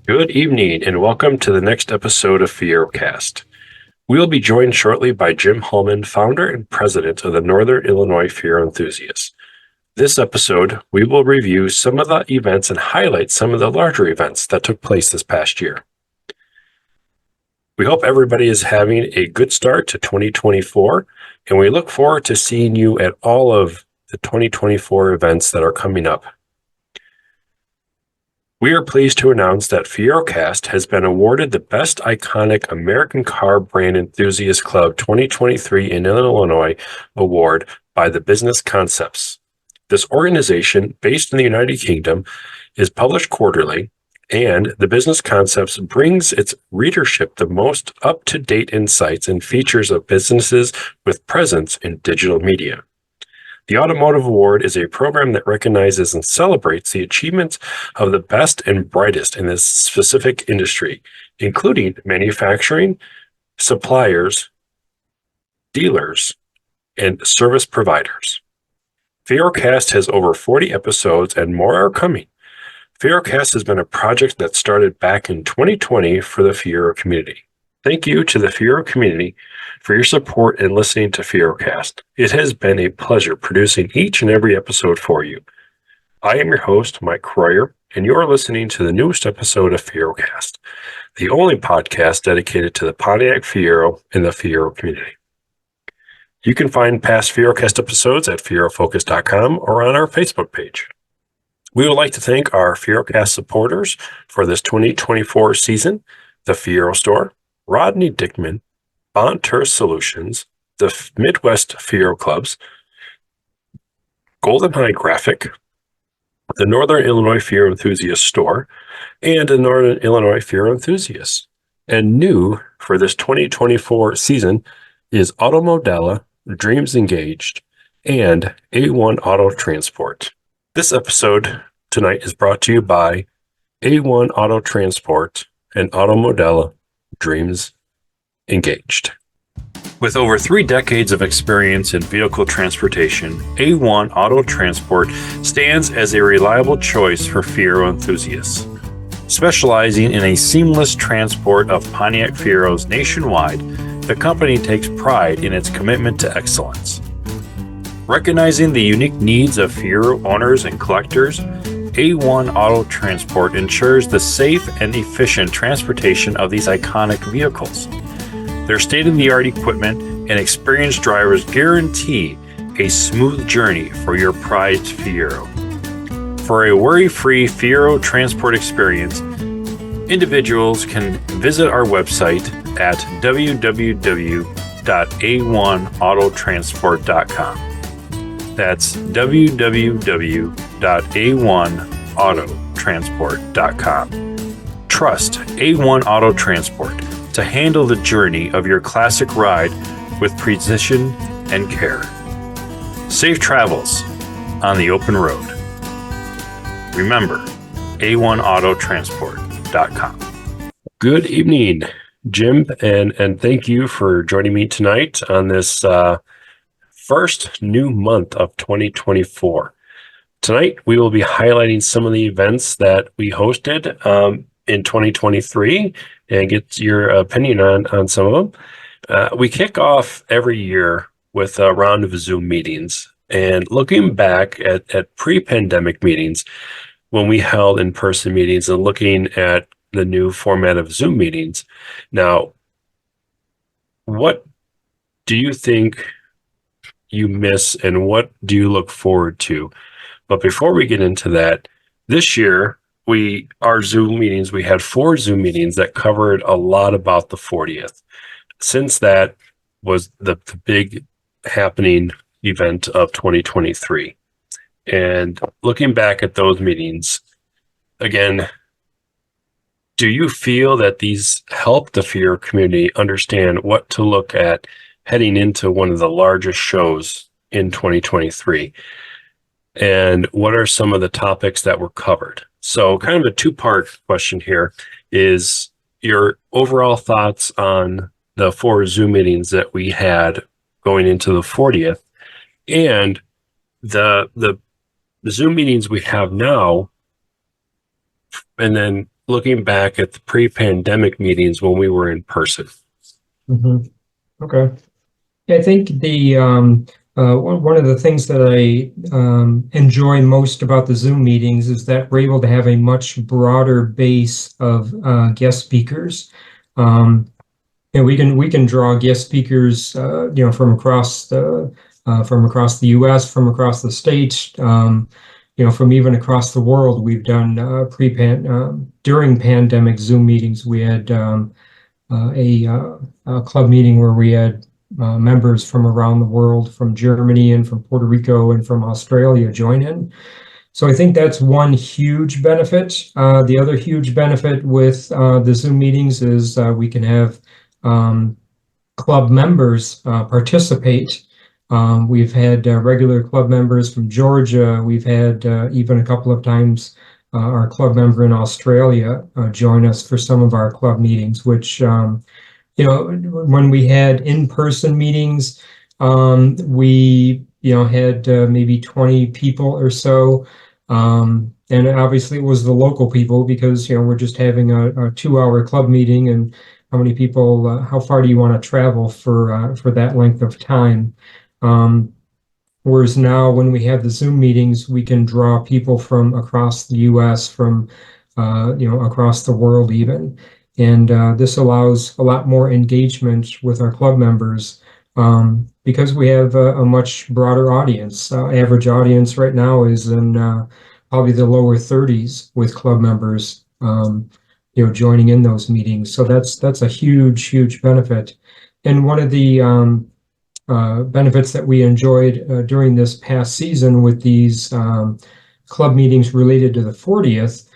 Good evening and welcome to the next episode of FieroCast. We will be joined shortly by Jim Hullman, founder and president of the Northern Illinois Fiero Enthusiasts. This episode, we will review some of the events and highlight some of the larger events that took place this past year. We hope everybody is having a good start to 2024, and we look forward to seeing you at all of the 2024 events that are coming up. We are pleased to announce that FieroCast has been awarded the Best Iconic American Car Brand Enthusiast Club 2023 in Illinois award by the Business Concepts. This organization, based in the United Kingdom, is published quarterly, and the Business Concepts brings its readership the most up-to-date insights and features of businesses with presence in digital media. The Automotive Award is a program that recognizes and celebrates the achievements of the best and brightest in this specific industry, including manufacturing, suppliers, dealers, and service providers. FieroCast has over 40 episodes and more are coming. FieroCast has been a project that started back in 2020 for the Fiero community. Thank you to the Fiero community for your support and listening to FieroCast. It has been a pleasure producing each and every episode for you. I am your host, Mike Croyer, and you are listening to the newest episode of FieroCast, the only podcast dedicated to the Pontiac Fiero and the Fiero community. You can find past FieroCast episodes at FieroFocus.com or on our Facebook page. We would like to thank our FieroCast supporters for this 2024 season, the Fiero Store, Rodney Dickman, Bontur Solutions, the Midwest Fiero Clubs, Golden High Graphic, the Northern Illinois Fiero Enthusiasts Store, and the Northern Illinois Fiero Enthusiasts. And new for this 2024 season is Automodella, Dreams Engaged, and A1 Auto Transport. This episode tonight is brought to you by A1 Auto Transport and Automodella, Dreams Engaged. With over 3 decades of experience in vehicle transportation, A1 Auto Transport stands as a reliable choice for Fiero enthusiasts. Specializing in a seamless transport of Pontiac Fieros nationwide, the company takes pride in its commitment to excellence. Recognizing the unique needs of Fiero owners and collectors, A1 Auto Transport ensures the safe and efficient transportation of these iconic vehicles. Their state-of-the-art equipment and experienced drivers guarantee a smooth journey for your prized Fiero. For a worry-free Fiero transport experience, individuals can visit our website at www.a1autotransport.com. That's www.a1autotransport.com. Trust A1 Auto Transport to handle the journey of your classic ride with precision and care. Safe travels on the open road. Remember, A1autotransport.com. Good evening, Jim, and thank you for joining me tonight on this first new month of 2024. Tonight, we will be highlighting some of the events that we hosted in 2023 and get your opinion on some of them. We kick off every year with a round of Zoom meetings. And looking back at pre-pandemic meetings, when we held in-person meetings and looking at the new format of Zoom meetings, now, what do you think you miss and what do you look forward to? But before we get into that, this year, our Zoom meetings, we had 4 Zoom meetings that covered a lot about the 40th. Since that was the big happening event of 2023. And looking back at those meetings, again, do you feel that these help the Fiero community understand what to look at heading into one of the largest shows in 2023? And what are some of the topics that were covered? So kind of a 2-part question here is your overall thoughts on the 4 Zoom meetings that we had going into the 40th and the Zoom meetings we have now, and then looking back at the pre-pandemic meetings when we were in person? Mhm. Okay. Yeah, I think the one of the things that I enjoy most about the Zoom meetings is that we're able to have a much broader base of guest speakers. Um, and we can draw guest speakers, from across the U.S., from across the state, from even across the world. We've done during pandemic Zoom meetings. We had a club meeting where we had members from around the world, from Germany and from Puerto Rico and from Australia join in. So I think that's one huge benefit. The other huge benefit with the Zoom meetings is we can have um, club members participate. We've had regular club members from Georgia. We've had even a couple of times our club member in Australia join us for some of our club meetings, which when we had in-person meetings, we, had maybe 20 people or so. And obviously it was the local people because, we're just having a 2-hour club meeting, and how many people, how far do you want to travel for that length of time? Um, Whereas now, when we have the Zoom meetings, we can draw people from across the U.S., from across the world even, and this allows a lot more engagement with our club members because we have a much broader audience. Average audience right now is in probably the lower 30s with club members, joining in those meetings. So that's a huge, huge benefit. And one of the benefits that we enjoyed during this past season with these club meetings related to the 40th.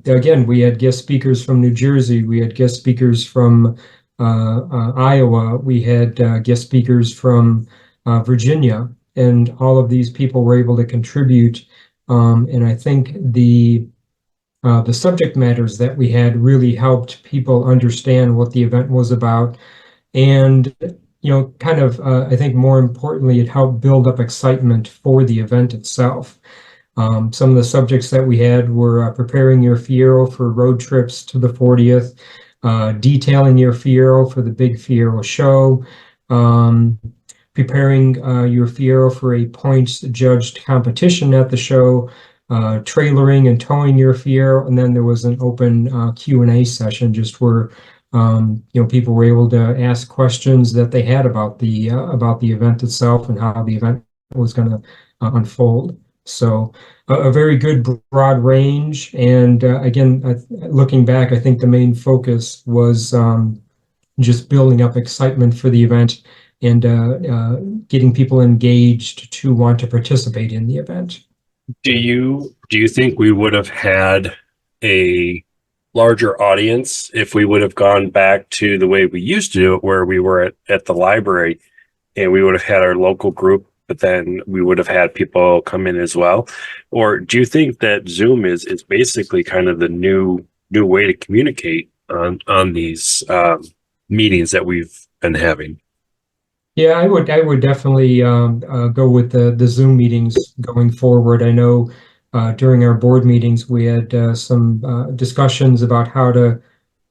Again, we had guest speakers from New Jersey, we had guest speakers from Iowa, we had guest speakers from Virginia, and all of these people were able to contribute. And I think the subject matters that we had really helped people understand what the event was about. And kind of, I think more importantly, it helped build up excitement for the event itself. Some of the subjects that we had were preparing your Fiero for road trips to the 40th, detailing your Fiero for the big Fiero show, preparing your Fiero for a points judged competition at the show, trailering and towing your Fiero, and then there was an open Q&A session just where people were able to ask questions that they had about the event itself and how the event was going to unfold. So a very good broad range. And again, looking back, I think the main focus was just building up excitement for the event and getting people engaged to want to participate in the event. Do you think we would have had a larger audience if we would have gone back to the way we used to do it, where we were at the library and we would have had our local group, but then we would have had people come in as well? Or do you think that Zoom is basically kind of the new way to communicate on these meetings that we've been having? Yeah, I would definitely go with the Zoom meetings going forward. I know during our board meetings we had some discussions about how to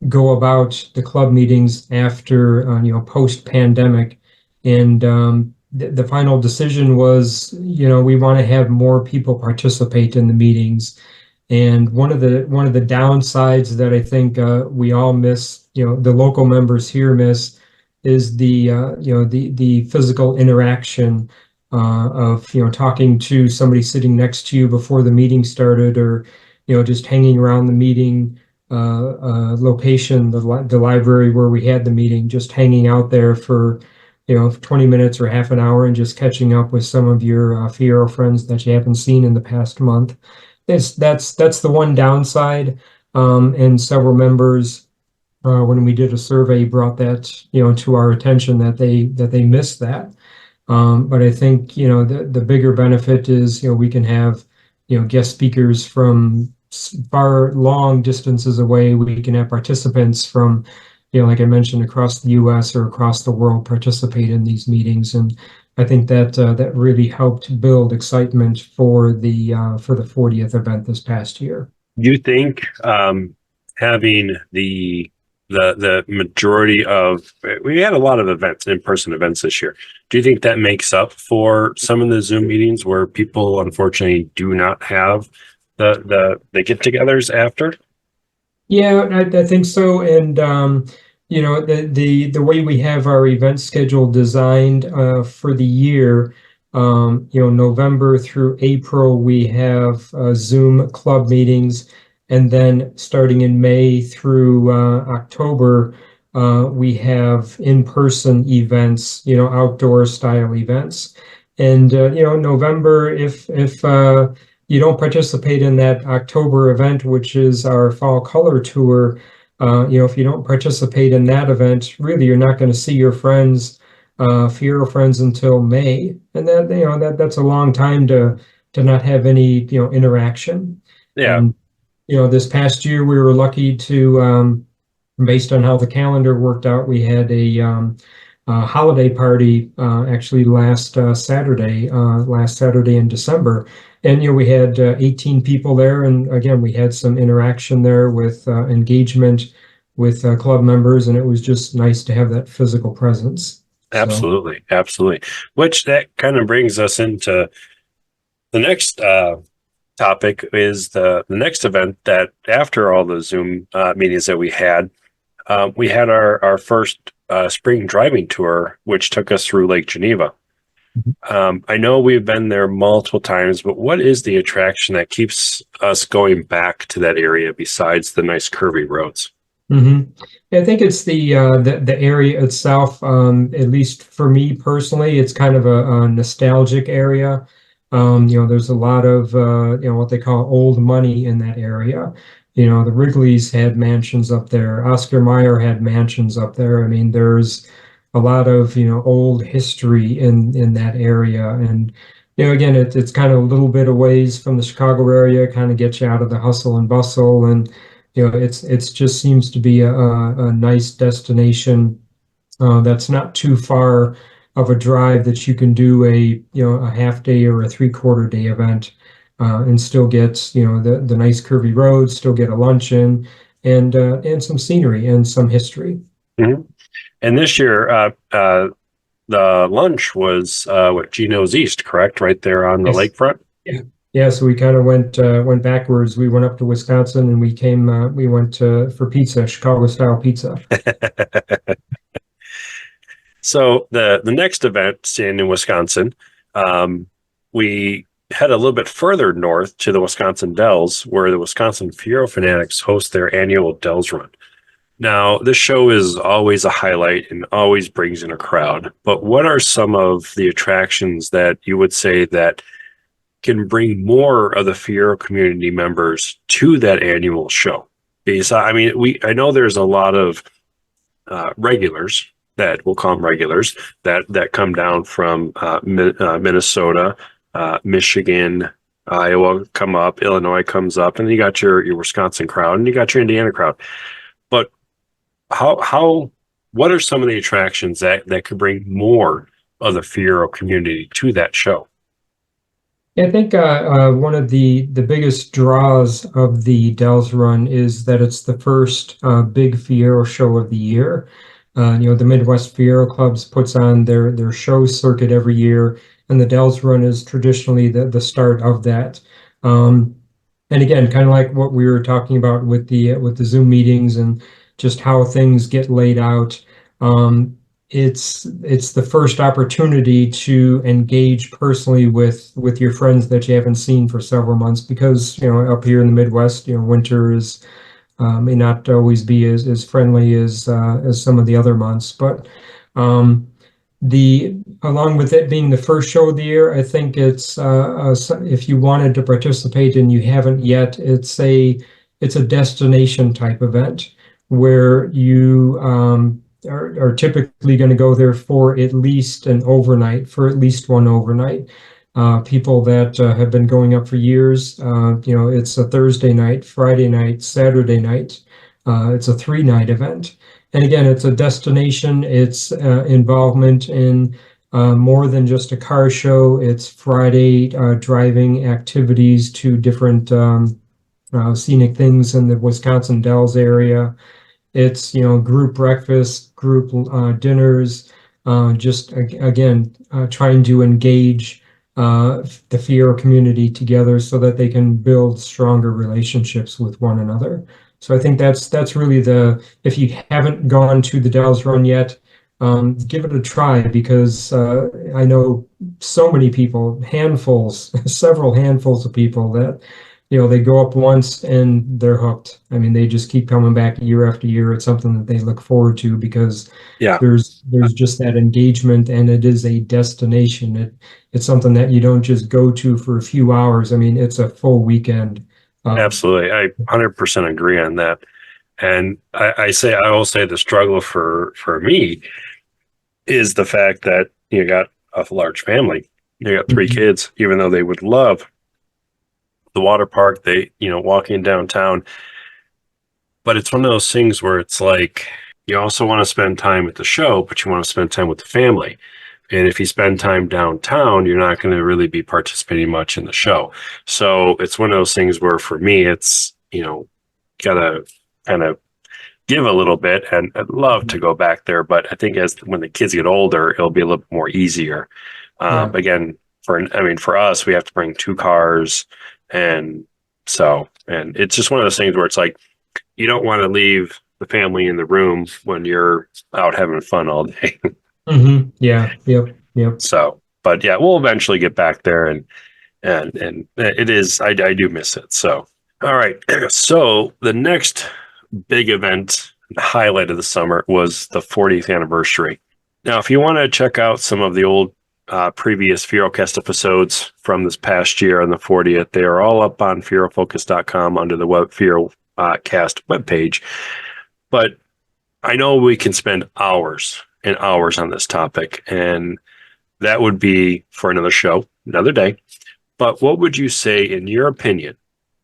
go about the club meetings after post pandemic, and the final decision was we want to have more people participate in the meetings. And one of the downsides that I think we all miss, the local members here miss, is the physical interaction of talking to somebody sitting next to you before the meeting started, or just hanging around the meeting location, the library where we had the meeting, just hanging out there for 20 minutes or half an hour and just catching up with some of your Fiero friends that you haven't seen in the past month. That's the one downside. And several members, when we did a survey, brought that to our attention that they missed that. But I think the bigger benefit is we can have guest speakers from far long distances away. We can have participants from like I mentioned, across the U.S. or across the world participate in these meetings. And I think that that really helped build excitement for the 40th event this past year. Do you think having the majority of, we had a lot of events, in-person events this year. Do you think that makes up for some of the Zoom meetings where people unfortunately do not have the get-togethers after? Yeah, I think so. And the way we have our event schedule designed for the year, November through April, we have Zoom club meetings, and then starting in May through October, we have in-person events, outdoor style events. And November, if you don't participate in that October event, which is our fall color tour, if you don't participate in that event, really you're not going to see your friends, Fiero friends, until May, and that's a long time to not have any interaction. Yeah, And this past year we were lucky to, based on how the calendar worked out, we had a holiday party actually last Saturday in December. And we had 18 people there, and again we had some interaction there with engagement with club members, and it was just nice to have that physical presence. So, absolutely. Which that kind of brings us into the next topic is the next event that after all the Zoom meetings that we had our first spring driving tour, which took us through Lake Geneva. I know we've been there multiple times, but what is the attraction that keeps us going back to that area besides the nice curvy roads? mhm. I think it's the area itself. At least for me personally, it's kind of a nostalgic area. There's a lot of what they call old money in that area. The Wrigleys had mansions up there. Oscar Mayer had mansions up there. I mean, there's a lot of old history in that area. And again, it's kind of a little bit of ways from the Chicago area, kind of gets you out of the hustle and bustle. And it's just seems to be a nice destination that's not too far of a drive that you can do a half day or a 3/4 day event and still get the nice curvy roads, still get a luncheon and some scenery and some history. Mhm. And this year, the lunch was Gino's East, correct? Right there on the Yes. lakefront. Yeah, so we kind of went backwards. We went up to Wisconsin and we went for pizza, Chicago style pizza. So the next event, staying in Wisconsin, we head a little bit further north to the Wisconsin Dells, where the Wisconsin Fiero Fanatics host their annual Dells Run. Now, this show is always a highlight and always brings in a crowd. But what are some of the attractions that you would say that can bring more of the Fiero community members to that annual show? Because I mean, I know there's a lot of regulars that we'll call them regulars that come down from Minnesota, Michigan, Iowa come up, Illinois comes up, and you got your Wisconsin crowd and you got your Indiana crowd. But what are some of the attractions that could bring more of the Fiero community to that show? Yeah, I think one of the biggest draws of the Dells Run is that it's the first big Fiero show of the year. The Midwest Fiero Clubs puts on their show circuit every year, and the Dells Run is traditionally the start of that. And again, kind of like what we were talking about with the Zoom meetings and just how things get laid out. It's the first opportunity to engage personally with your friends that you haven't seen for several months, because up here in the Midwest, winter is may not always be as friendly as some of the other months. But along with it being the first show of the year, I think it's if you wanted to participate and you haven't yet, it's a destination type event where you are typically going to go there for at least one overnight. People that have been going up for years, it's a Thursday night, Friday night, Saturday night. It's a 3-night event. And again, it's a destination. It's involvement in more than just a car show. It's Friday driving activities to different scenic things in the Wisconsin Dells area. It's, group breakfast, group dinners, again, trying to engage the Fiero community together so that they can build stronger relationships with one another. So I think that's really if you haven't gone to the Dells Run yet, give it a try, because I know so many people, several handfuls of people that they go up once and they're hooked. I mean, they just keep coming back year after year. It's something that they look forward to, because Yeah, there's just that engagement, and it is a destination. It's something that you don't just go to for a few hours. I mean, it's a full weekend. absolutely. I 100% agree on that. And I will say the struggle for me is the fact that you got a large family. You got three Mhm. kids, even though they would love the water park, walking downtown. But it's one of those things where it's like, you also want to spend time at the show, but you want to spend time with the family. And if you spend time downtown, you're not going to really be participating much in the show. So it's one of those things where for me, it's, got to kind of give a little bit, and I'd love to go back there. But I think when the kids get older, it'll be a little more easier. Yeah. Again, for us, we have to bring two cars. And and it's just one of those things where it's like, you don't want to leave the family in the room when you're out having fun all day. Yeah. Yep. Yep. But yeah, we'll eventually get back there, and it is, I do miss it. So, all right. So the next big event, highlight of the summer, was the 40th anniversary. Now, if you want to check out some of the old previous FieroCast episodes from this past year on the 40th, they are all up on FieroFocus.com under the FieroCast webpage. But I know we can spend hours and hours on this topic, and that would be for another show, another day. But what would you say, in your opinion,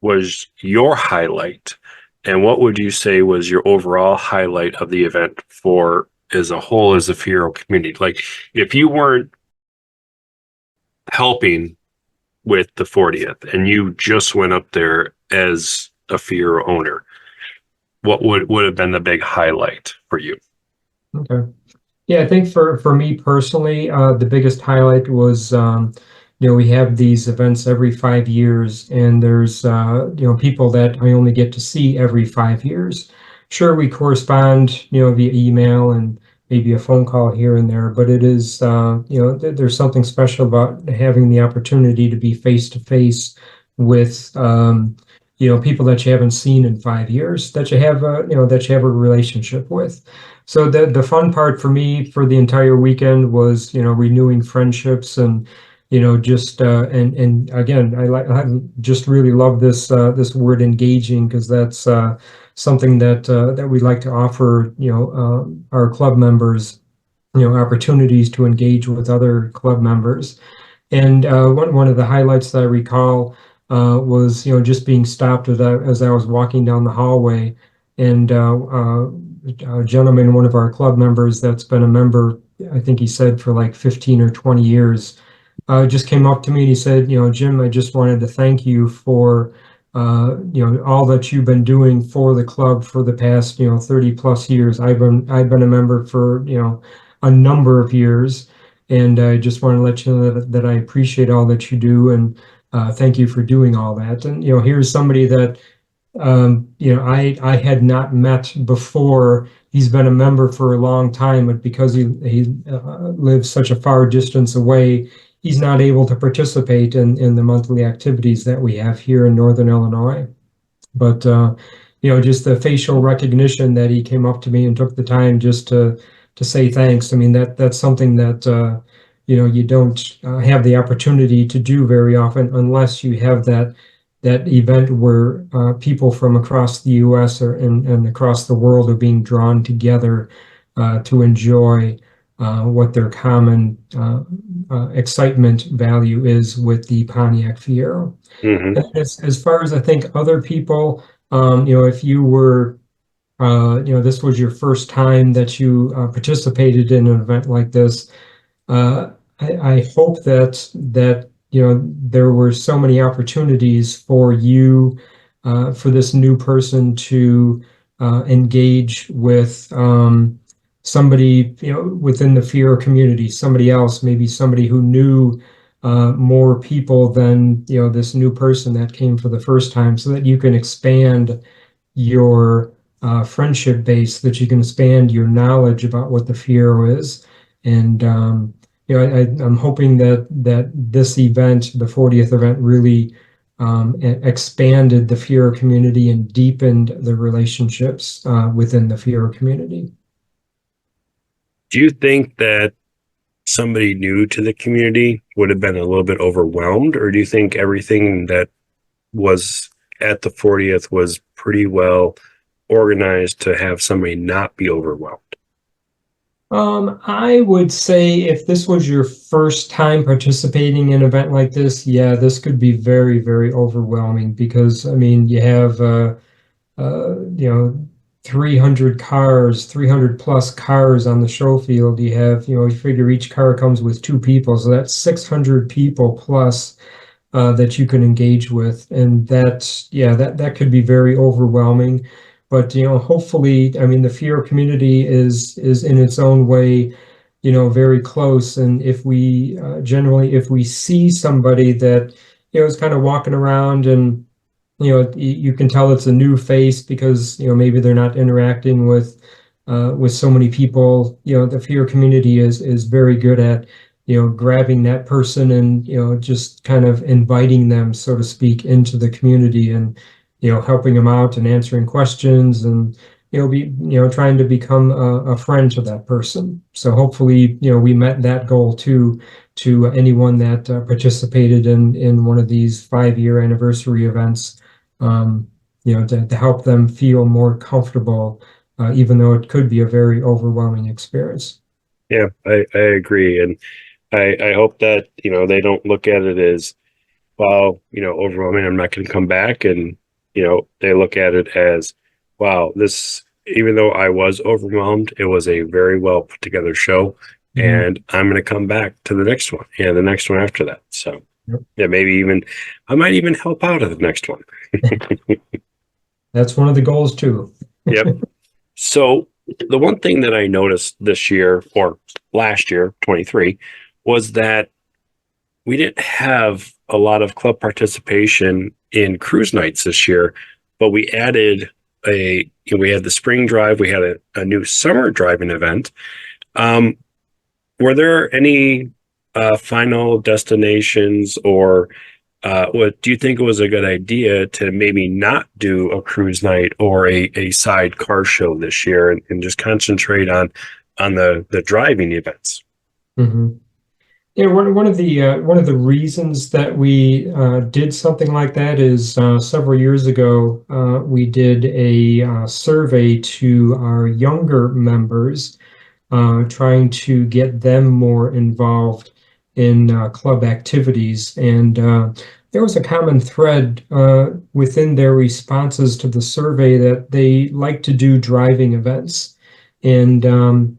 was your highlight? And what would you say was your overall highlight of the event for as a whole, as a Fiero community? Like, if you weren't helping with the 40th and you just went up there as a Fiero owner, what would have been the big highlight for you? Okay. Yeah, I think for me personally, the biggest highlight was, we have these events every 5 years, and there's, people that I only get to see every 5 years. Sure, we correspond, via email and maybe a phone call here and there, but it is, there's something special about having the opportunity to be face to face with, people that you haven't seen in 5 years, that you have a relationship with. So the fun part for me for the entire weekend was, renewing friendships, and, just and again, I just really love this word engaging, because that's something that we like to offer, our club members, opportunities to engage with other club members. And one of the highlights that I recall was, just being stopped as I was walking down the hallway, and a gentleman, one of our club members that's been a member, I think he said for like 15 or 20 years, just came up to me and he said, Jim, I just wanted to thank you for, all that you've been doing for the club for the past, 30 plus years. I've been a member for, a number of years. And I just want to let you know that I appreciate all that you do, and thank you for doing all that. And here's somebody that I had not met before. He's been a member for a long time, but because he lives such a far distance away, he's not able to participate in the monthly activities that we have here in Northern Illinois. But just the facial recognition that he came up to me and took the time just to say thanks. I mean, that's something that you don't have the opportunity to do very often, unless you have that event where people from across the U.S. and across the world are being drawn together to enjoy what their common excitement value is with the Pontiac Fiero. Mm-hmm. And as far as I think other people, if you were, this was your first time that you participated in an event like this, uh, I hope that there were so many opportunities for you for this new person to engage with somebody, within the Fiero community, somebody else, maybe somebody who knew more people than, this new person that came for the first time, so that you can expand your friendship base, that you can expand your knowledge about what the Fiero is. And I'm hoping that this event, the 40th event, really expanded the Fiero community and deepened the relationships within the Fiero community. Do you think that somebody new to the community would have been a little bit overwhelmed, or do you think everything that was at the 40th was pretty well organized to have somebody not be overwhelmed? I would say if this was your first time participating in an event like this, yeah, this could be very, very overwhelming, because I mean, you have 300 cars, 300 plus cars on the show field. You have, you figure each car comes with two people, so that's 600 people plus that you can engage with, and that could be very overwhelming. But hopefully, I mean, the Fiero community is in its own way, very close. And if we generally, if we see somebody that is kind of walking around, and you can tell it's a new face, because maybe they're not interacting with so many people. The Fiero community is very good at grabbing that person and just kind of inviting them, so to speak, into the community, and helping them out and answering questions, and trying to become a friend to that person. So hopefully we met that goal too, to anyone that participated in one of these 5-year anniversary events, to help them feel more comfortable, even though it could be a very overwhelming experience. Yeah, I agree. And I hope that, they don't look at it as, well, overwhelming, I'm not going to come back. And, they look at it as, wow, this, even though I was overwhelmed, it was a very well put together show. Mhm. And I'm going to come back to the next one and the next one after that. So, Yep. yeah, maybe even, I might even help out at the next one. That's one of the goals too. Yep. So the one thing that I noticed this year, or last year, 23, was that we didn't have a lot of club participation in cruise nights this year, but we added we had the spring drive, we had a new summer driving event. Were there any final destinations, or what do you think it was a good idea to maybe not do a cruise night or a side car show this year, and just concentrate on the driving events? Mm-hmm. One of the reasons that we did something like that is several years ago we did a survey to our younger members, trying to get them more involved in club activities, and there was a common thread within their responses to the survey that they like to do driving events. And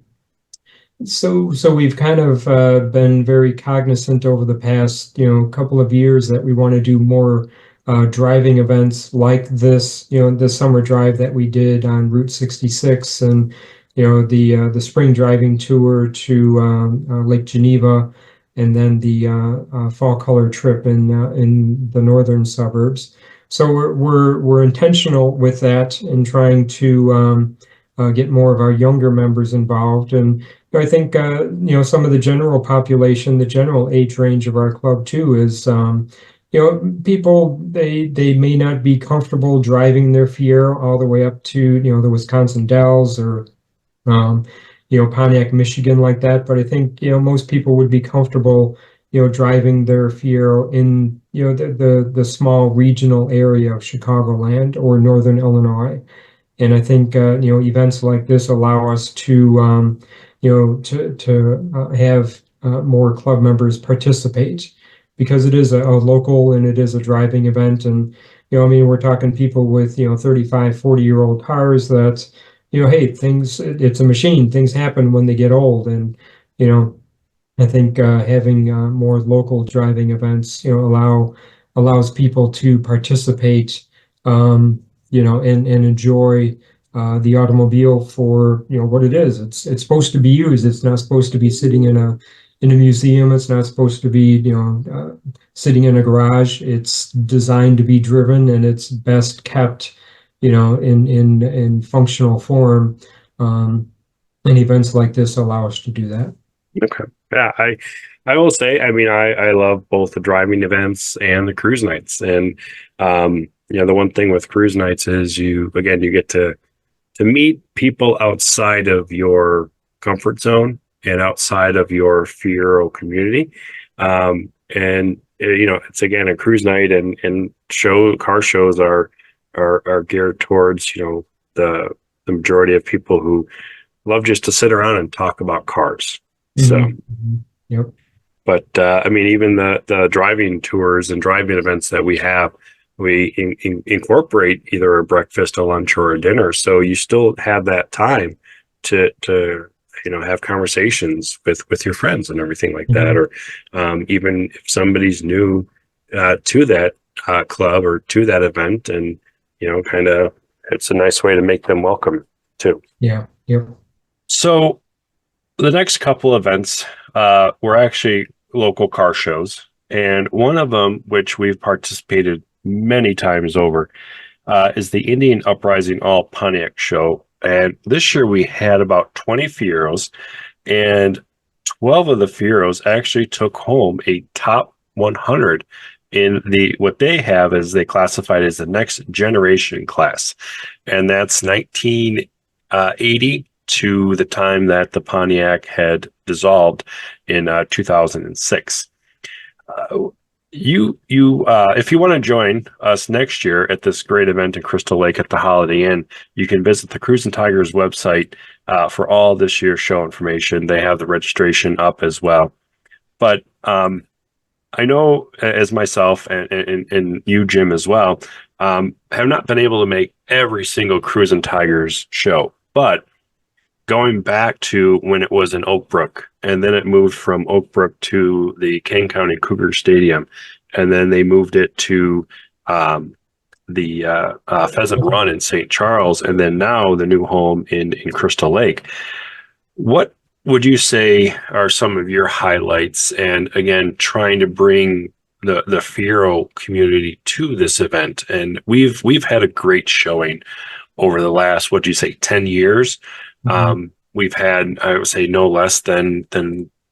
so we've kind of been very cognizant over the past, couple of years, that we want to do more driving events like this, the summer drive that we did on Route 66, and the spring driving tour to Lake Geneva, and then the fall color trip in the northern suburbs. So we're intentional with that, and trying to get more of our younger members involved. And I think some of the general population, the general age range of our club too, is people, they may not be comfortable driving their Fiero all the way up to the Wisconsin Dells, or Pontiac, Michigan, like that. But I think most people would be comfortable driving their Fiero in the small regional area of Chicagoland or Northern Illinois. And I think events like this allow us to have more club members participate, because it is a local, and it is a driving event. And I mean, we're talking people with 35, 40-year-old cars that hey, it's a machine, things happen when they get old. And I think having more local driving events allows people to participate and enjoy the automobile for what it is. It's supposed to be used. It's not supposed to be sitting in a museum. It's not supposed to be sitting in a garage. It's designed to be driven, and it's best kept in functional form. And events like this allow us to do that. Okay. Yeah, I will say, I mean, I love both the driving events and the cruise nights. And the one thing with cruise nights is you get to meet people outside of your comfort zone and outside of your Fiero community. It's again a cruise night, and car shows are geared towards the majority of people who love just to sit around and talk about cars. So, Yep. but I mean, even the driving tours and driving events that we have, we incorporate either a breakfast, a lunch, or a dinner. So you still have that time to have conversations with your friends and everything like that. Or even if somebody's new to that club or to that event, and kind of it's a nice way to make them welcome too. Yeah. Yep. So the next couple events were actually local car shows, and one of them, which we've participated many times over, is the Indian Uprising All Pontiac Show. And this year we had about 20 Fieros, and 12 of the Fieros actually took home a top 100 in what they have as they classified as the next generation class. And that's 1980 to the time that the Pontiac had dissolved in 2006. If you want to join us next year at this great event in Crystal Lake at the Holiday Inn, you can visit the Cruisin' Tigers website for all this year's show information. They have the registration up as well. But I know, as myself and you, Jim, as well, have not been able to make every single Cruisin' Tigers show. But going back to when it was in Oak Brook, and then it moved from Oak Brook to the Kane County Cougar Stadium, and then they moved it to the Pheasant Run in St. Charles, and then now the new home in Crystal Lake. What would you say are some of your highlights? And again, trying to bring the Fiero community to this event, and we've had a great showing over the last, what do you say, 10 years. We've had, I would say, no less than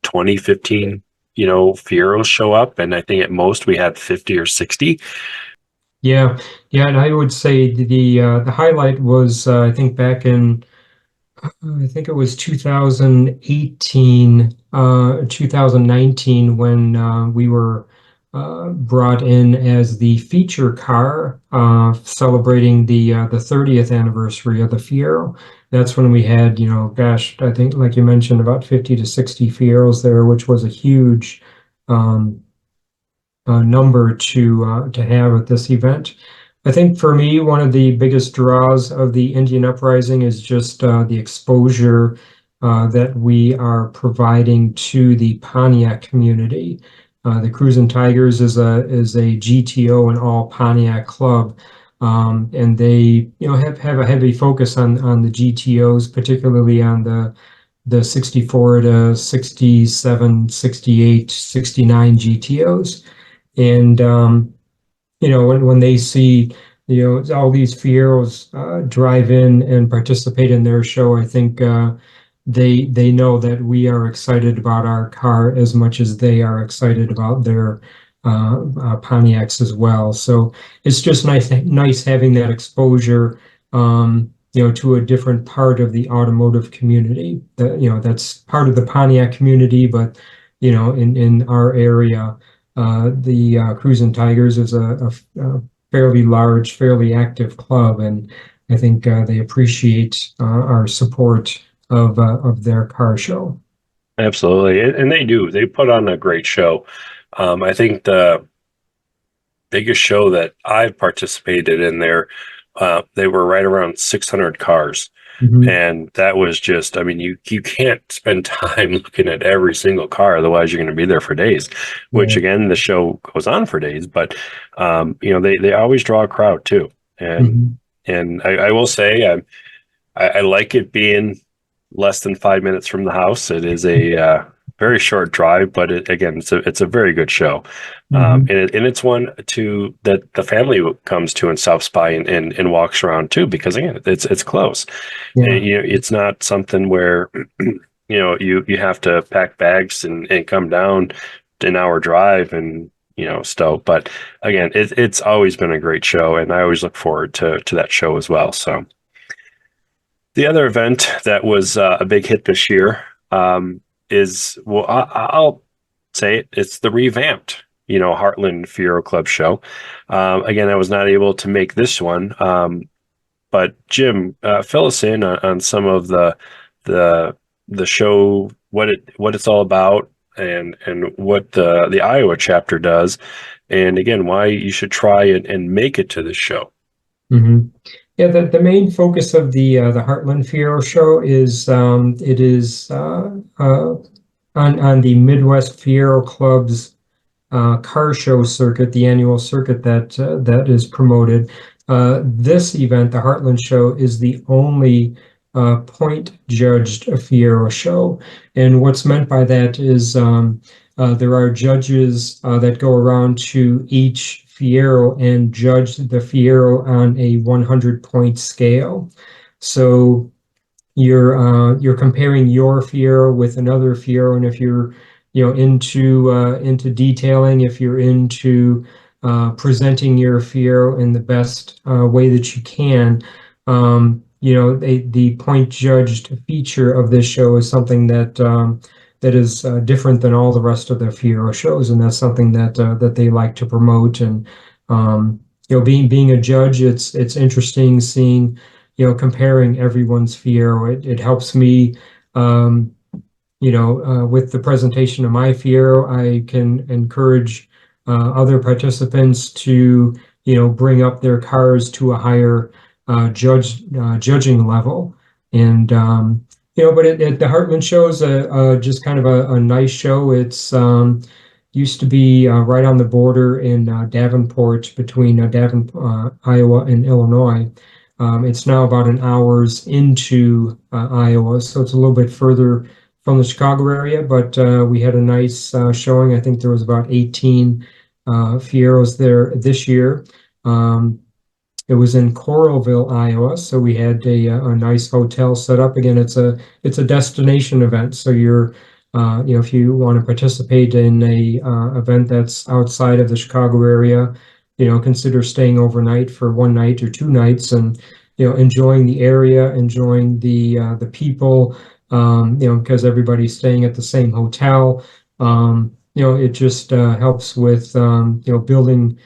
20, 15, Fieros show up. And I think at most we had 50 or 60. Yeah. Yeah. And I would say the highlight was, I think back in, I think it was 2018, 2019, when we were brought in as the feature car, celebrating the 30th anniversary of the Fiero. That's when we had, I think, like you mentioned, about 50 to 60 Fieros there, which was a huge number to have at this event. I think for me, one of the biggest draws of the Indian Uprising is just the exposure that we are providing to the Pontiac community. The Cruisin' Tigers is a GTO and all Pontiac club, and they have a heavy focus on the GTOs, particularly on the 64 to 67, 68, 69 GTOs, and when they see all these Fieros drive in and participate in their show, I think they know that we are excited about our car as much as they are excited about their Pontiacs as well. So it's just nice having that exposure, to a different part of the automotive community. That's part of the Pontiac community, but in our area, the Cruisin' Tigers is a fairly large, fairly active club, and I think they appreciate our support of their car show. Absolutely. And they do. They put on a great show. I think the biggest show that I've participated in there, they were right around 600 cars. And that was just, I mean, you can't spend time looking at every single car, otherwise you're going to be there for days, which again, the show goes on for days, but they always draw a crowd too. And Mhm. I will say I like it being less than 5 minutes from the house. It is a very short drive, but again, it's a very good show, Mhm. and it's one to that the family comes to and stops by and walks around too, because again, it's close. And, Yeah. it's not something where you have to pack bags and come down an hour drive and stow. But again, it's always been a great show, and I always look forward to that show as well. So. The other event that was a big hit this year is, well, I'll say it's the revamped, Heartland Fiero Club show. Again, I was not able to make this one, but Jim, fill us in on some of the the show, what it's all about, and what the Iowa chapter does, and again, why you should try and make it to this show. Mhm. Yeah, the main focus of the Heartland Fiero show is it is on the Midwest Fiero Club's car show circuit, the annual circuit that is promoted. This event, the Heartland Show, is the only point judged Fiero show. And what's meant by that is there are judges that go around to each Fiero and judge the Fiero on a 100-point scale. So you're comparing your Fiero with another Fiero, and if you're into detailing, if you're into presenting your Fiero in the best way that you can, the point judged feature of this show is something that is different than all the rest of the Fiero shows, and that's something that they like to promote. And being a judge, it's interesting seeing comparing everyone's Fiero. It helps me, with the presentation of my Fiero, I can encourage other participants to, bring up their cars to a higher judging level. And, but the Heartland show is just kind of a nice show. It's used to be right on the border in Davenport between Iowa and Illinois. It's now about an hour's into Iowa, so it's a little bit further from the Chicago area, but we had a nice showing. I think there was about 18 Fieros there this year. It was in Coralville, Iowa, so we had a nice hotel set up. Again, it's a destination event, so if you want to participate in a event that's outside of the Chicago area, consider staying overnight for one night or two nights, and enjoying the area, enjoying the people, because everybody's staying at the same hotel. It just helps with building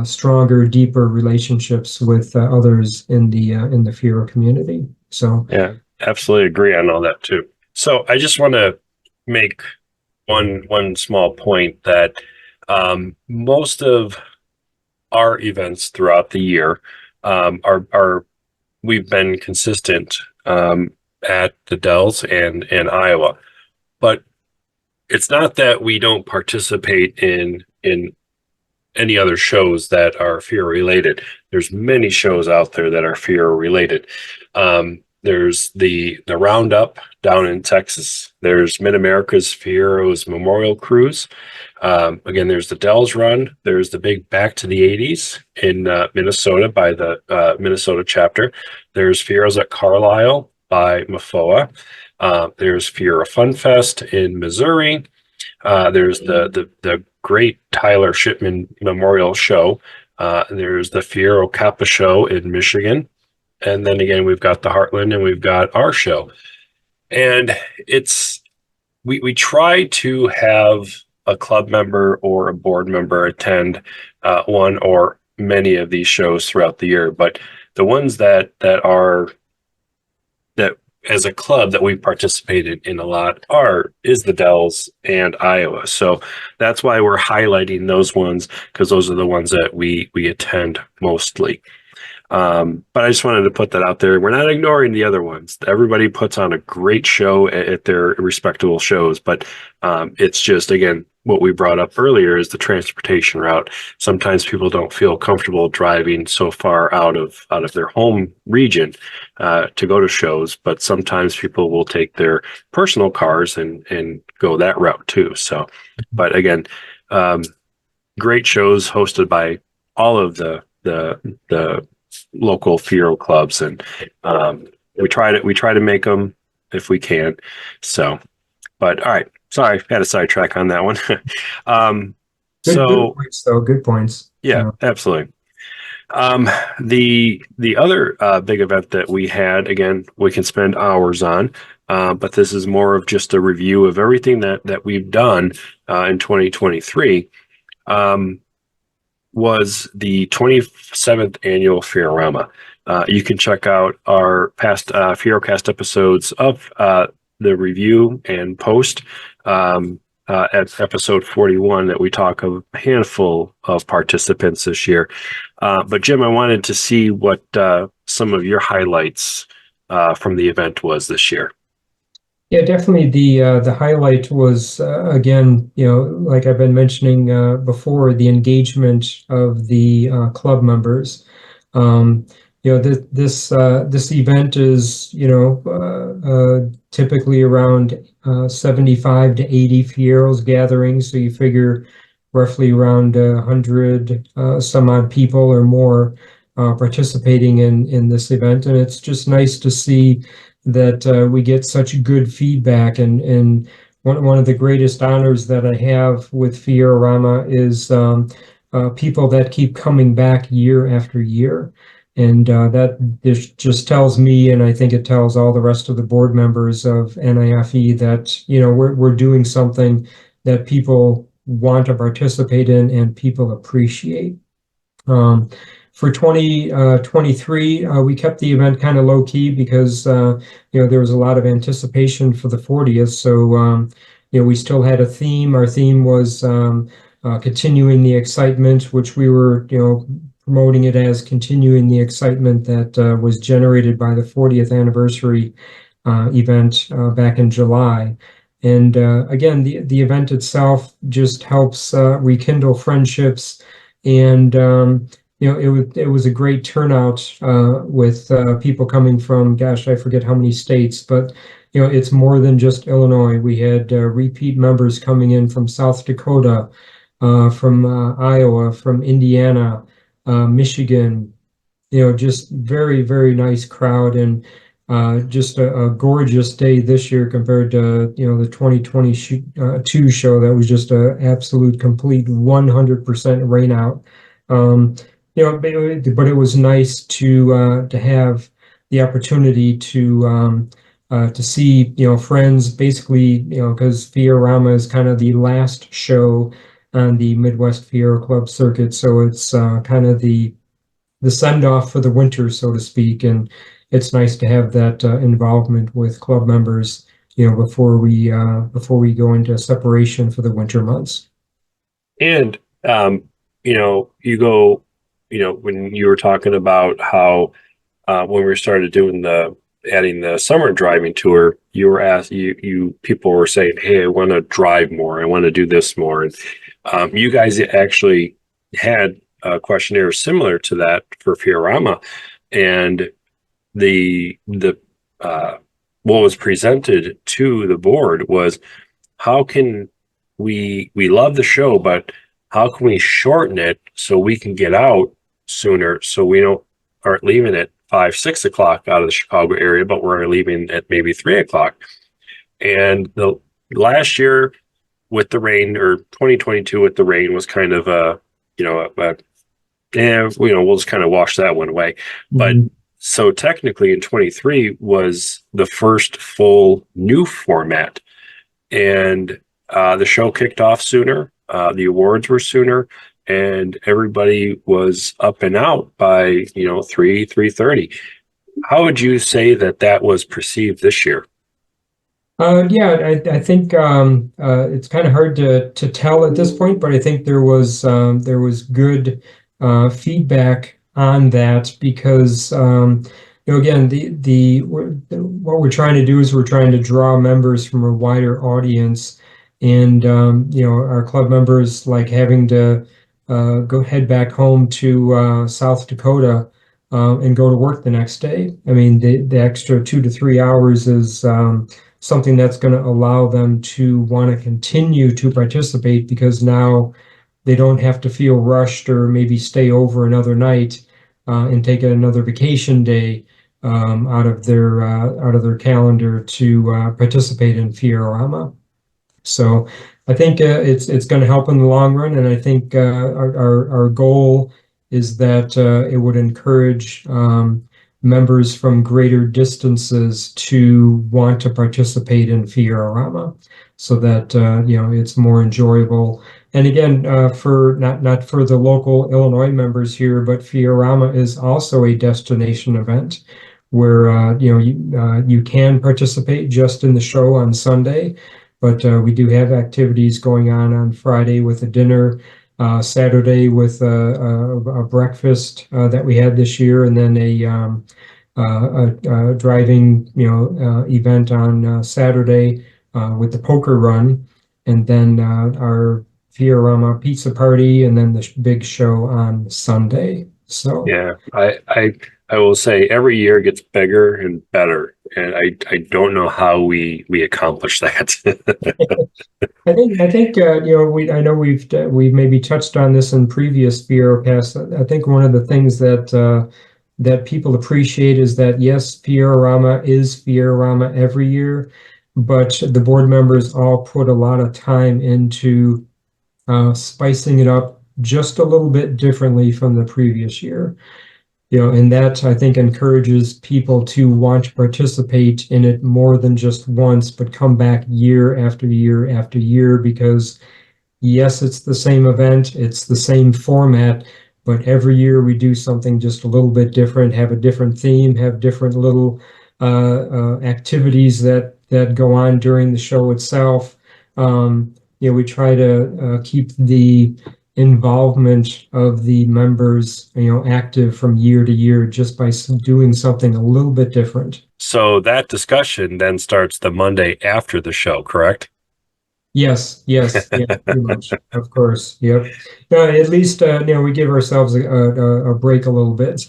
stronger, deeper relationships with others in the Fiero community. So, Yeah, absolutely agree on all that too. So I just want to make one small point that most of our events throughout the year are we've been consistent at the Dells and Iowa, but it's not that we don't participate in any other shows that are Fiero related. There's many shows out there that are Fiero related. There's the Roundup down in Texas. There's Mid America's Fiero's Memorial Cruise. Again, there's the Dells Run. There's the big Back to the 80s in Minnesota by the Minnesota chapter. There's Fiero's at Carlisle by MFOA. There's Fiero Fun Fest in Missouri. There's the great Tyler Shipman Memorial Show. There's the Fiero Kappa Show in Michigan. And then again, we've got the Heartland and we've got our show. And we try to have a club member or a board member attend one or many of these shows throughout the year. But the ones that as a club that we participated in a lot is the Dells and Iowa. So that's why we're highlighting those ones, because those are the ones that we attend mostly. But I just wanted to put that out there. We're not ignoring the other ones. Everybody puts on a great show at their respectable shows, but it's just, again, what we brought up earlier is the transportation route. Sometimes people don't feel comfortable driving so far out of their home region to go to shows, but sometimes people will take their personal cars and go that route too. So, but again, great shows hosted by all of the local Fiero clubs, and we try to make them if we can. So, but all right. Sorry, had a sidetrack on that one. Good points, though. Good points. Yeah, absolutely. The other big event that we had, again, we can spend hours on, but this is more of just a review of everything that we've done in 2023. Was the 27th annual Fiorama. You can check out our past FieroCast episodes of the review and post at episode 41 that we talk of a handful of participants this year. But Jim, I wanted to see what some of your highlights from the event was this year. Yeah, definitely. The highlight was again, like I've been mentioning before, the engagement of the club members. This event is typically around 75 to 80 Fieros gathering. So you figure roughly around 100 some odd people or more participating in this event, and it's just nice to see that we get such good feedback. And one of the greatest honors that I have with Fiorama is people that keep coming back year after year. And that this just tells me, and I think it tells all the rest of the board members of N.I.F.E that, we're doing something that people want to participate in and people appreciate. For 2023, we kept the event kind of low key because, there was a lot of anticipation for the 40th. So, we still had a theme. Our theme was continuing the excitement, which we were, promoting it as continuing the excitement that was generated by the 40th anniversary event back in July. And again, the event itself just helps rekindle friendships, and it was a great turnout with people coming from, gosh, I forget how many states, but it's more than just Illinois. We had repeat members coming in from South Dakota, from Iowa, from Indiana, Michigan. Just very, very nice crowd, and just a gorgeous day this year compared to the 2022 show that was just an absolute complete 100% rain out. But it was nice to have the opportunity to see friends, basically, because Fiorama is kind of the last show on the Midwest Fiero Club circuit, so it's kind of the send off for the winter, so to speak, and it's nice to have that involvement with club members, before we go into separation for the winter months. And you go. When you were talking about how when we started doing adding the summer driving tour, you were asked, people were saying, "Hey, I want to drive more. I want to do this more." And you guys actually had a questionnaire similar to that for Fiorama, and the what was presented to the board was, how can we love the show, but how can we shorten it so we can get out sooner, so we aren't leaving at 5-6 o'clock out of the Chicago area, but we're leaving at maybe 3 o'clock. And the last year with the rain, or 2022 with the rain, was kind of we'll just kind of wash that one away. But so technically in 23 was the first full new format, and the show kicked off sooner. The awards were sooner, and everybody was up and out by 3:30. How would you say that was perceived this year? Yeah, I think it's kind of hard to tell at this point, but I think there was good feedback on that, because again, what we're trying to do is we're trying to draw members from a wider audience. And our club members like having to go head back home to South Dakota and go to work the next day. I mean, the extra 2 to 3 hours is something that's going to allow them to want to continue to participate, because now they don't have to feel rushed or maybe stay over another night and take another vacation day out of their calendar to participate in Fiorama. So I think it's going to help in the long run, and I think our goal is that it would encourage members from greater distances to want to participate in Fiorama, so that it's more enjoyable. And again, for not for the local Illinois members here, but Fiorama is also a destination event where you can participate just in the show on Sunday. But we do have activities going on Friday with a dinner, Saturday with a breakfast that we had this year, and then a driving event on Saturday with the poker run, and then our Fiorama pizza party, and then the big show on Sunday. So Yeah, I will say every year gets bigger and better, and I don't know how we accomplish that. I think I know we've maybe touched on this in previous Fierocasts. I think one of the things that people appreciate is that, yes, Fiorama is Fiorama every year, but the board members all put a lot of time into spicing it up just a little bit differently from the previous year. And that, I think, encourages people to want to participate in it more than just once, but come back year after year after year, because yes, it's the same event, it's the same format, but every year we do something just a little bit different, have a different theme, have different little activities that go on during the show itself. We try to keep the involvement of the members, active from year to year, just by doing something a little bit different. So that discussion then starts the Monday after the show, correct? Yes, yeah, pretty much, of course, yep. At least we give ourselves a break a little bit.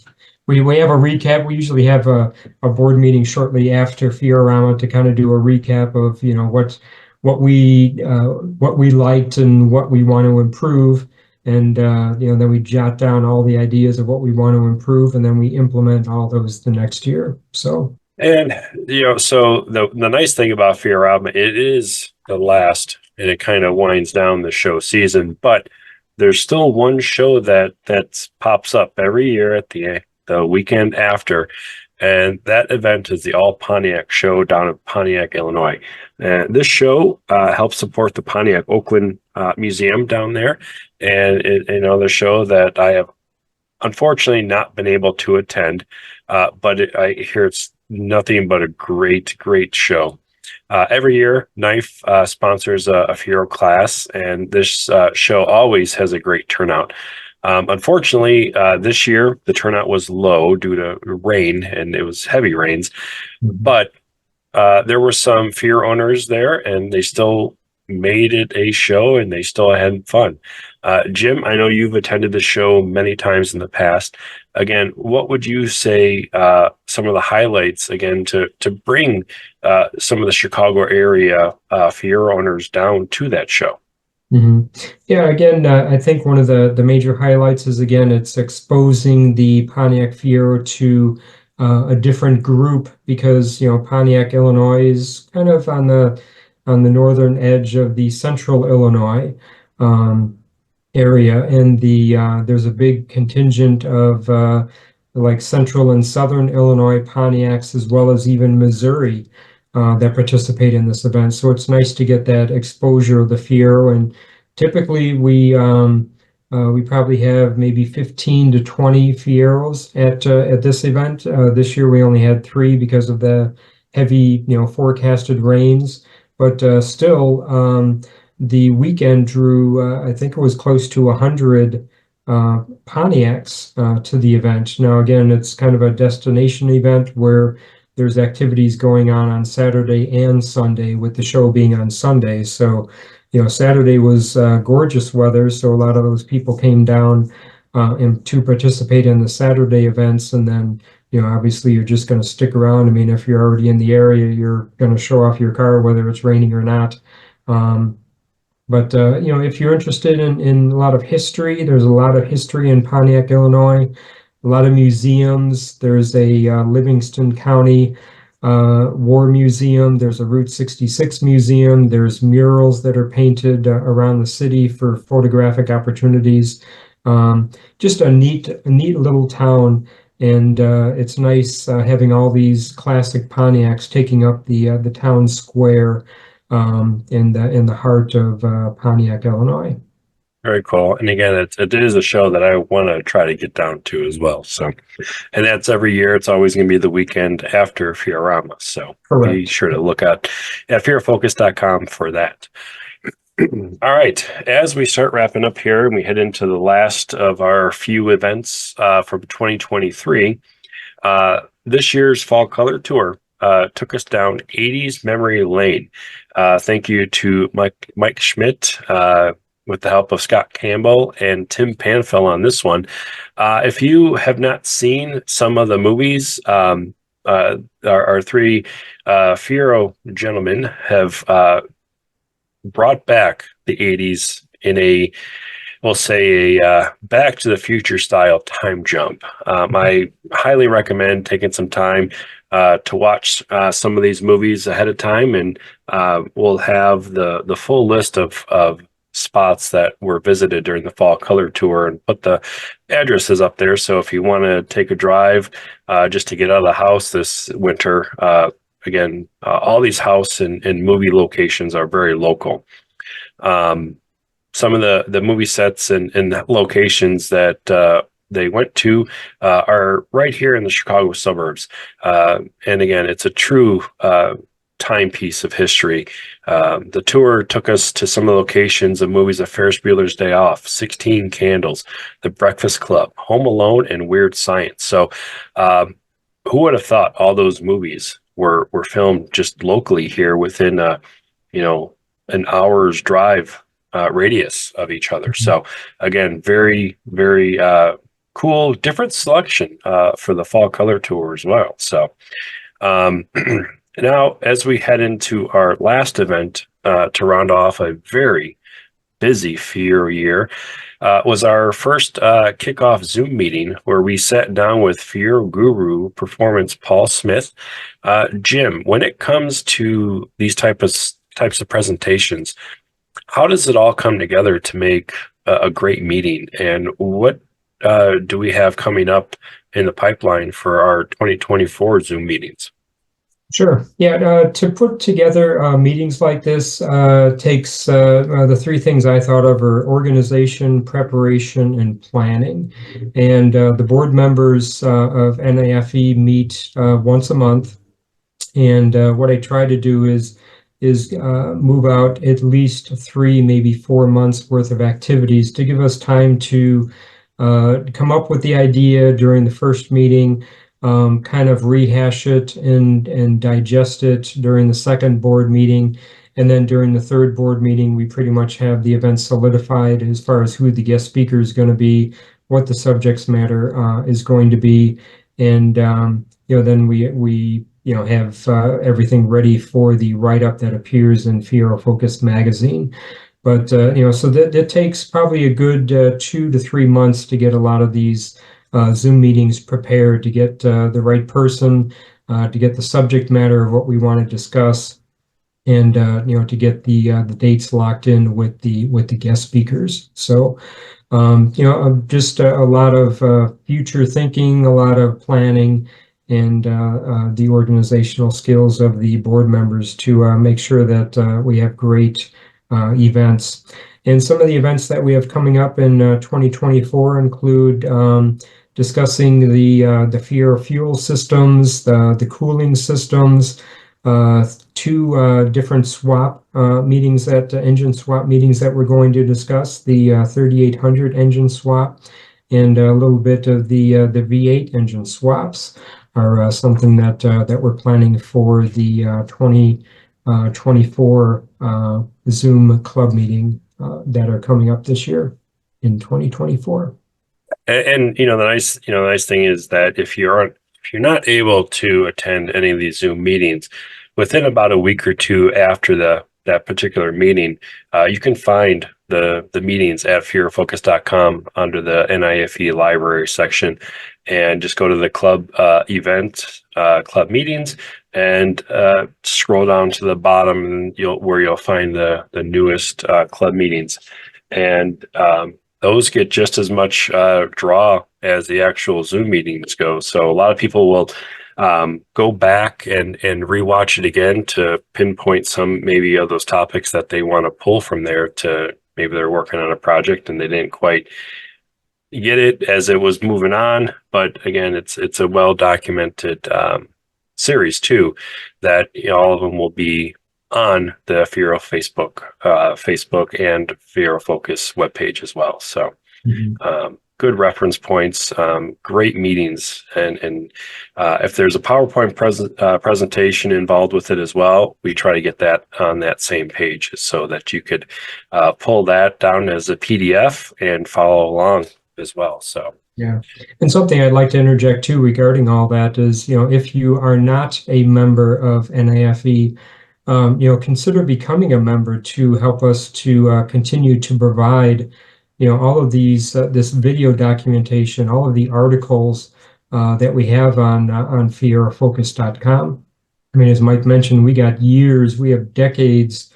We have a recap. We usually have a board meeting shortly after Fiorama to kind of do a recap of what we liked and what we want to improve. And then we jot down all the ideas of what we want to improve, and then we implement all those the next year. So And so the nice thing about Fiorama, it is the last, and it kind of winds down the show season, but there's still one show that pops up every year at the weekend after, and that event is the All Pontiac Show down in Pontiac, Illinois. And this show helps support the Pontiac Oakland Museum down there, and the show that I have unfortunately not been able to attend, but I hear it's nothing but a great show. Every year, N.I.F.E sponsors a Fiero class, and this show always has a great turnout. Unfortunately, this year the turnout was low due to rain, and it was heavy rains. But there were some Fiero owners there, and they still made it a show, and they still had fun. Jim, I know you've attended the show many times in the past. Again, what would you say some of the highlights, again, to bring some of the Chicago area Fiero owners down to that show? Mm-hmm. Yeah, again, I think one of the major highlights is, again, it's exposing the Pontiac Fiero to a different group, because Pontiac, Illinois is kind of on the northern edge of the central Illinois area, and there's a big contingent of like central and southern Illinois Pontiacs, as well as even Missouri, that participate in this event. So it's nice to get that exposure of the Fiero. And typically we probably have maybe 15 to 20 Fieros at this event. This year we only had 3 because of the heavy forecasted rains, but still the weekend drew I think it was close to 100 Pontiacs to the event. Now again, it's kind of a destination event where there's activities going on Saturday and Sunday, with the show being on Sunday. So Saturday was gorgeous weather, so a lot of those people came down and to participate in the Saturday events. And then, obviously you're just going to stick around. I mean, if you're already in the area, you're going to show off your car, whether it's raining or not. But if you're interested in a lot of history, there's a lot of history in Pontiac, Illinois, a lot of museums. There's a Livingston County War Museum. There's a Route 66 museum. There's murals that are painted around the city for photographic opportunities. Just a neat little town. And it's nice having all these classic Pontiacs taking up the town square in the heart of Pontiac, Illinois. Very cool. And again, it is a show that I want to try to get down to as well. So, and that's every year. It's always going to be the weekend after Fiorama. So Correct. Be sure to look at FieroFocus.com for that. All right. As we start wrapping up here and we head into the last of our few events from 2023, this year's Fall Color Tour took us down 80s memory lane. Thank you to Mike Schmidt with the help of Scott Campbell and Tim Panfell on this one. If you have not seen some of the movies, our three Fiero gentlemen have brought back the 80s in we'll say a Back to the Future style time jump. I highly recommend taking some time to watch some of these movies ahead of time, and we'll have the full list of spots that were visited during the Fall Color Tour and put the addresses up there. So if you want to take a drive just to get out of the house this winter, again, all these house and movie locations are very local. Some of the movie sets and locations that they went to are right here in the Chicago suburbs. And again, it's a true timepiece of history. The tour took us to some of the locations of movies of Ferris Bueller's Day Off, 16 Candles, The Breakfast Club, Home Alone, and Weird Science. So who would have thought all those movies were filmed just locally here within an hour's drive radius of each other. So again, very, very cool, different selection for the Fall Color Tour as well. So now, as we head into our last event to round off a very busy Fiero year, was our first kickoff Zoom meeting where we sat down with Fiero Guru Performance Paul Smith. Jim, when it comes to these types of presentations, how does it all come together to make a great meeting, and what do we have coming up in the pipeline for our 2024 Zoom meetings? Sure. Yeah, to put together meetings like this takes the three things I thought of are organization, preparation, and planning. And the board members of N.I.F.E meet once a month. And what I try to do is move out at least 3, maybe 4 months worth of activities to give us time to come up with the idea during the first meeting, kind of rehash it and digest it during the second board meeting. And then during the third board meeting, we pretty much have the event solidified as far as who the guest speaker is going to be, what the subject matter is going to be. And, then we have everything ready for the write-up that appears in Fiero Focus magazine. But, so that takes probably a good 2 to 3 months to get a lot of these Zoom meetings prepared, to get the right person, to get the subject matter of what we want to discuss, and to get the dates locked in with the guest speakers. So just a lot of future thinking, a lot of planning, and the organizational skills of the board members to make sure that we have great events. And some of the events that we have coming up in 2024 include discussing the Fiero fuel systems, the cooling systems, 2 different swap meetings, engine swap meetings that we're going to discuss, the 3800 engine swap, and a little bit of the V8 engine swaps are something that we're planning for the 24 Zoom club meeting that are coming up this year in 2024. And the nice thing is that if you're not able to attend any of these Zoom meetings, within about a week or two after that particular meeting, you can find the meetings at FieroFocus.com under the N.I.F.E library section, and just go to the club club meetings, and scroll down to the bottom, and you'll find the newest club meetings, and those get just as much draw as the actual Zoom meetings go. So a lot of people will go back and rewatch it again to pinpoint some maybe of those topics that they want to pull from there. To maybe they're working on a project and they didn't quite get it as it was moving on. But again, it's a well documented series too, that all of them will be on the Fiero Facebook and Fiero Focus webpage as well. So good reference points, great meetings, and if there's a PowerPoint presentation involved with it as well, we try to get that on that same page so that you could pull that down as a PDF and follow along as well. So. Yeah. And something I'd like to interject too regarding all that is, if you are not a member of N.I.F.E, consider becoming a member to help us to continue to provide, all of these, this video documentation, all of the articles that we have on FieroFocus.com. I mean, as Mike mentioned, we have decades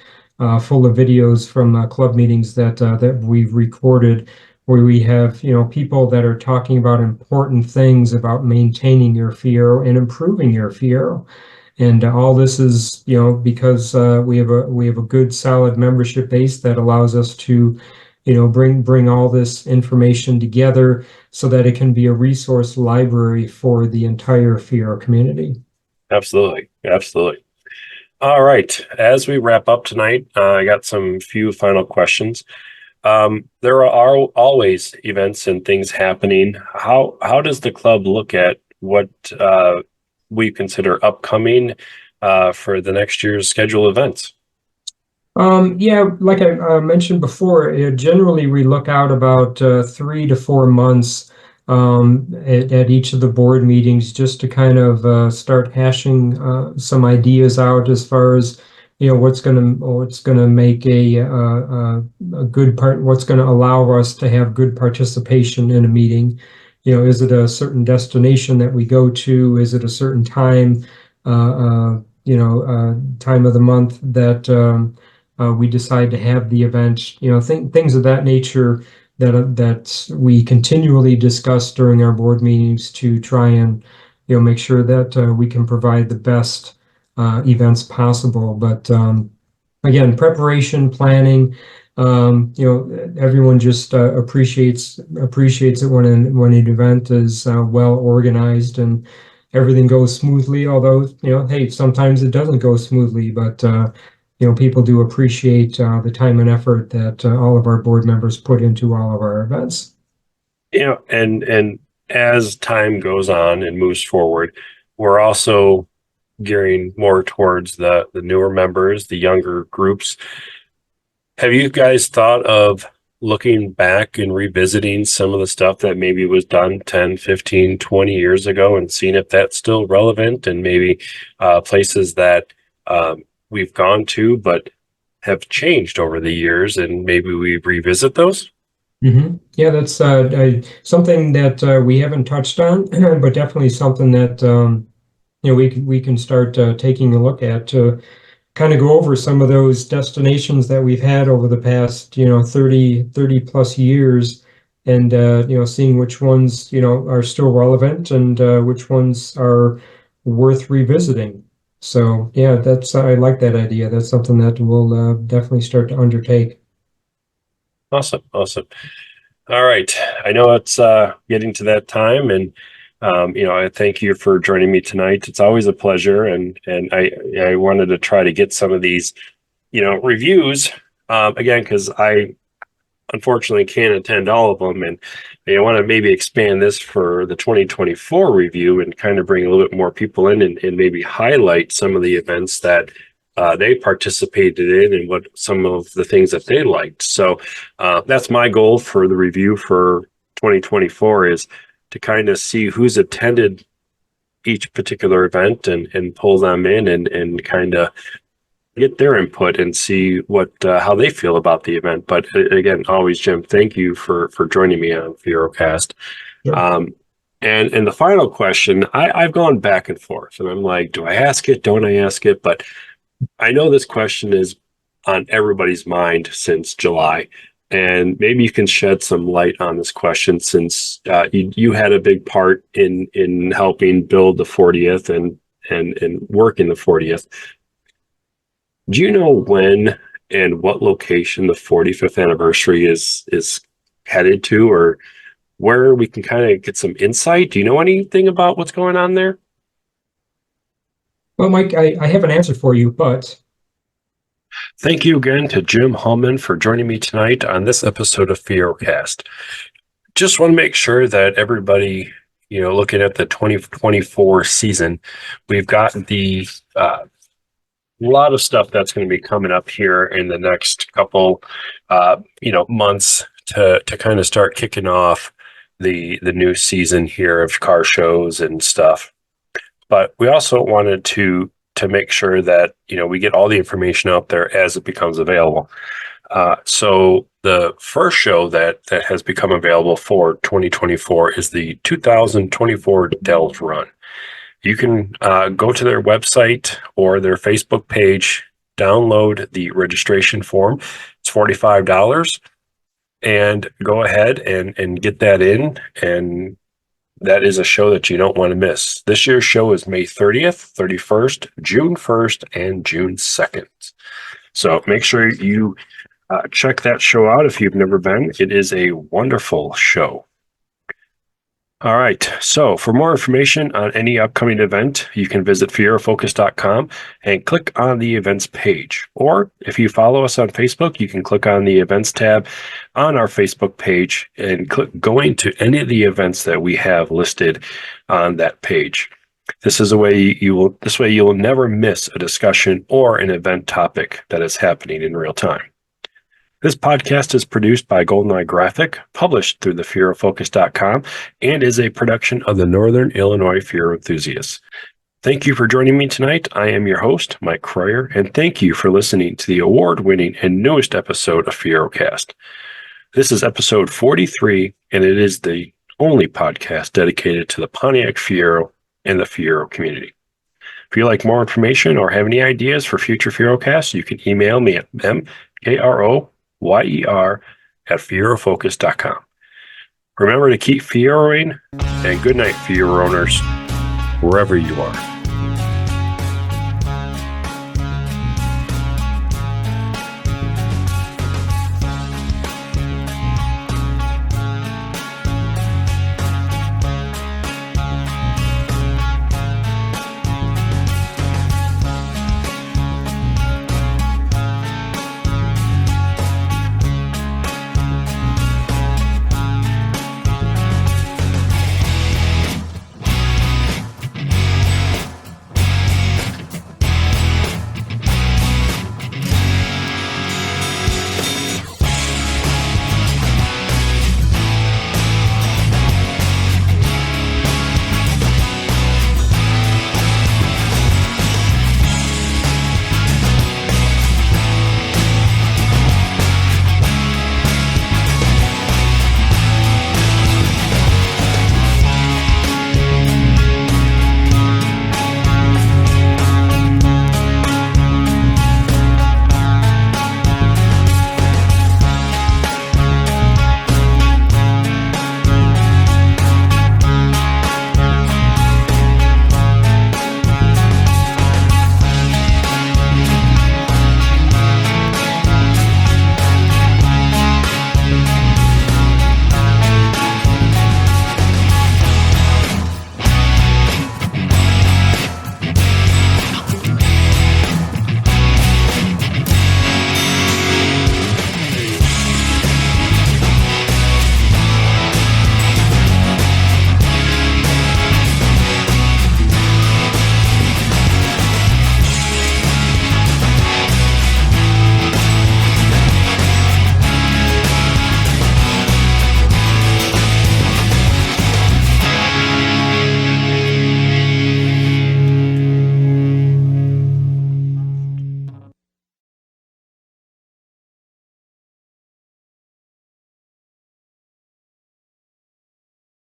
full of videos from club meetings that we've recorded, where we have, people that are talking about important things about maintaining your Fiero and improving your Fiero. And all this is, because we have a good solid membership base that allows us to, bring all this information together so that it can be a resource library for the entire Fiero community. Absolutely. Absolutely. All right. As we wrap up tonight, I got some few final questions. There are always events and things happening. How does the club look at what we consider upcoming for the next year's scheduled events? Yeah, like I mentioned before, generally we look out about 3 to 4 months at each of the board meetings, just to kind of start hashing some ideas out as far as what's gonna make a good part, what's gonna allow us to have good participation in a meeting. Is it a certain destination that we go to? Is it a certain time, time of the month that we decide to have the event? Things of that nature that we continually discuss during our board meetings to try and make sure that we can provide the best events possible. But again, preparation, planning, everyone just appreciates it when an event is well organized and everything goes smoothly. Although hey, sometimes it doesn't go smoothly, but people do appreciate the time and effort that all of our board members put into all of our events. And as time goes on and moves forward, we're also gearing more towards the newer members, the younger groups. Have you guys thought of looking back and revisiting some of the stuff that maybe was done 10, 15, 20 years ago and seeing if that's still relevant, and maybe places that we've gone to but have changed over the years, and maybe we revisit those? Yeah, that's something that we haven't touched on, but definitely something that we can start taking a look at to kind of go over some of those destinations that we've had over the past 30 plus years, and seeing which ones are still relevant and which ones are worth revisiting. So yeah, I like that idea. That's something that we'll definitely start to undertake. Awesome. All right. I know it's getting to that time, and I thank you for joining me tonight. It's always a pleasure, and I wanted to try to get some of these reviews again, because I unfortunately can't attend all of them, and I want to maybe expand this for the 2024 review and kind of bring a little bit more people in, and maybe highlight some of the events that they participated in and what some of the things that they liked. So that's my goal for the review for 2024 is to kind of see who's attended each particular event and pull them in and kind of get their input and see what how they feel about the event. But again, always, Jim, thank you for joining me on FieroCast. Sure. And the final question, I've gone back and forth, and I'm like, do I ask it? Don't I ask it? But I know this question is on everybody's mind since July, and maybe you can shed some light on this question since you had a big part in helping build the 40th and work in the 40th. Do you know when and what location the 45th anniversary is headed to, or where we can kind of get some insight? Do you know anything about what's going on there? Well, Mike, I have an answer for you, but Thank you again to Jim Hallman for joining me tonight on this episode of FieroCast. Just want to make sure that everybody, looking at the 2024 season, we've got the lot of stuff that's going to be coming up here in the next couple, months to kind of start kicking off the new season here of car shows and stuff. But we also wanted to make sure that we get all the information out there as it becomes available. So the first show that has become available for 2024 is the 2024 Delve Run. You can go to their website or their Facebook page, download the registration form. It's $45, and go ahead and get that in. And that is a show that you don't want to miss. This year's show is May 30th, 31st, June 1st, and June 2nd. So make sure you check that show out if you've never been. It is a wonderful show. All right. So for more information on any upcoming event, you can visit fierofocus.com and click on the events page. Or if you follow us on Facebook, you can click on the events tab on our Facebook page and click going to any of the events that we have listed on that page. This way you will never miss a discussion or an event topic that is happening in real time. This podcast is produced by GoldenEye Graphic, published through the fierofocus.com, and is a production of the Northern Illinois Fiero Enthusiasts. Thank you for joining me tonight. I am your host, Mike Croyer, and thank you for listening to the award-winning and newest episode of FieroCast. This is episode 43, and it is the only podcast dedicated to the Pontiac Fiero and the Fiero community. If you'd like more information or have any ideas for future FieroCasts, you can email me at mkroyer@fierofocus.com. Remember to keep Fieroing, and good night, Fiero owners, wherever you are.